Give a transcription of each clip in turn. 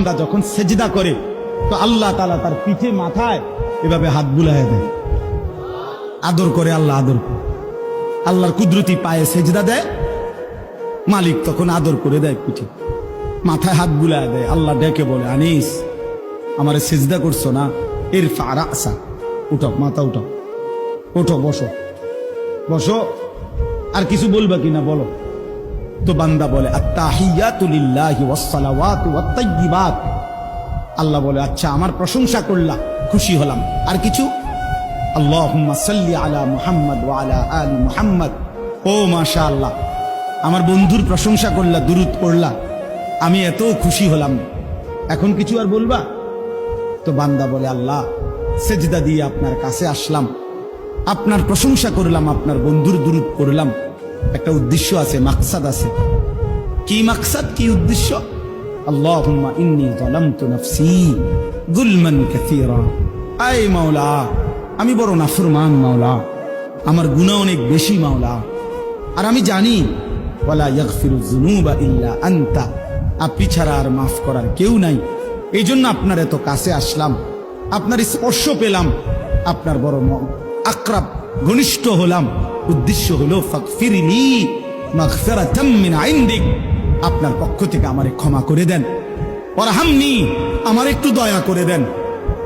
বান্দা যখন সেজদা করে তো আল্লাহ তাআলা তার পিঠে মাথায় এভাবে হাত বুলায় দেয়, আদর করে। আল্লাহ আদর করে, আল্লাহর কুদরতি পায়ে সেজদা দেয়, মালিক তখন আদর করে দেয়, পিঠে মাথায় হাত বুলায় দেয়। আল্লাহ ডেকে বলে, আনিস আমারে সেজদা করছো না, ইরফা রাসা, উঠো, মাথা উঠো, ওঠো, বসো বসো। আর কিছু বলবা কিনা বলো। তো বান্দা বলে, আত্তাহিয়াতু লিল্লাহি ওয়াস সালাওয়াতু ওয়াত তাইয়্যিবাত। আল্লাহ বলে, আচ্ছা আমার প্রশংসা করলা, খুশি হলাম, আর কিছু? আল্লাহুম্মা সাল্লি আলা মুহাম্মদ ওয়া আলা আলি মুহাম্মদ। ও মাশাআল্লাহ, আমার বন্ধুর প্রশংসা করলা, দুরূদ পড়লা, আমি এত খুশি হলাম, এখন কিছু আর বলবা? তো বান্দা বলে, আল্লাহ সেজদা দিয়ে আপনার কাছে আসলাম, আপনার প্রশংসা করলাম, আপনার বন্ধুর দুরূদ পড়লাম, একটা উদ্দেশ্য আছে, মাকসাদ আছে। কি মাকসাদ, কি উদ্দেশ্য? আল্লাহুম্মা ইন্নী যালামতু নাফসি যুলমান কাসীরা। আয় মাওলা, আমি বড় নাফরমান মাওলা, আমার গুনাহ অনেক বেশি মাওলা, আর আমি জানি ওয়ালা ইয়াগফিরুয যুনুবা ইল্লা আনতা, আপনি ছাড়া আর মাফ করার কেউ নাই। এই জন্য আপনার এত কাছে আসলাম, আপনার স্পর্শ পেলাম, আপনার বড় আকরাব ঘনিষ্ঠ হলাম। উদ্দেশ্য হলো ফাগফিরলি মাগফিরাতাম মিন ইনদিক, আপনার পক্ষ থেকে আমারে ক্ষমা করে দেন, ওয়ারহামনি, আমার একটু দয়া করে দেন।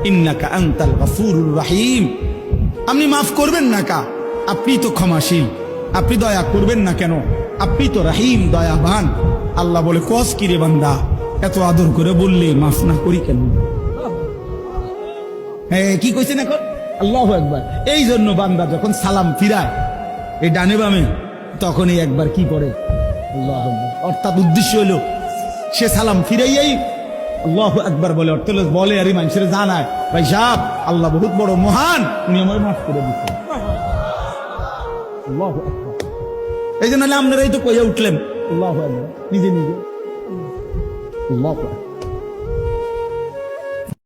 ইন্নাকা আনতাল গফুরুর রহিম, আপনি মাফ করবেন না কা? আপনি তো ক্ষমাশীল, আপনি দয়া করবেন না কেন? আপনি তো রহিম, দয়াবান। আল্লাহ বলে, কস কি রে বান্দা, এত আদর করে বললে মাফ না করি কেন? হ্যাঁ, কি কইছেন এখন? আল্লাহু আকবার। এই জন্য বান্দা যখন সালাম ফিরায় এই ডানে বামে, তখনই একবার কি করে? আল্লাহু আকবার। অর্থাৎ উদ্দেশ্য হলো সে সালাম ফিরাইয়াই আল্লাহু আকবার বলে, অর্থ বলে আর মানুষের জানায়, ভাই সাহেব আল্লাহ বহুত বড় মহান, উনি আমার মাফ করে দিচ্ছেন। আল্লাহু আকবার। এই জন্য আপনারাই তো কইয়া উঠলেন আল্লাহু আকবার, নিজে নিজে। আল্লাহু আকবার।